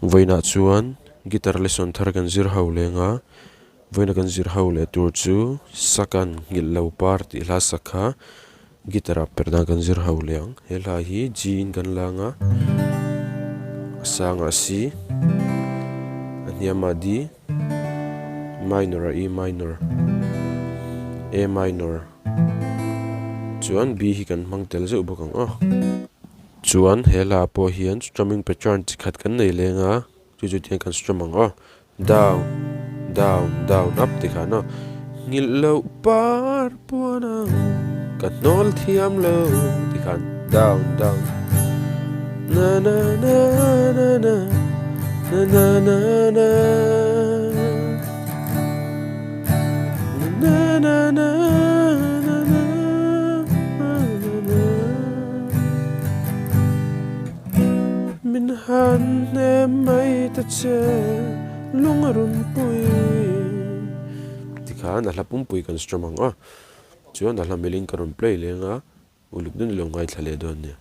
Voina chuan guitar lesson thar kan zir ho lenga voina kan zir ho le tur chu SAKA NGHILHLOHPAR tih hla SAKA guitar Perhdan kan zir ho leang helai hi G in kan langa asanga C aniama D minor E minor A minor chuan B hi kan hmangtel zeu bawkang chuan hela po hian strumming pattern chi khat kan nei lenga chu tiang kan strummang down down down up tikha no NGHILHLOHPAR puana kan nol thiam lo tikhan down down na na na na na na na na na na na na min han em mai ta che lungarun pui tikhan ala pumpui kan strumang chuan ala melin karon play lenga uluk dun longai thale don ne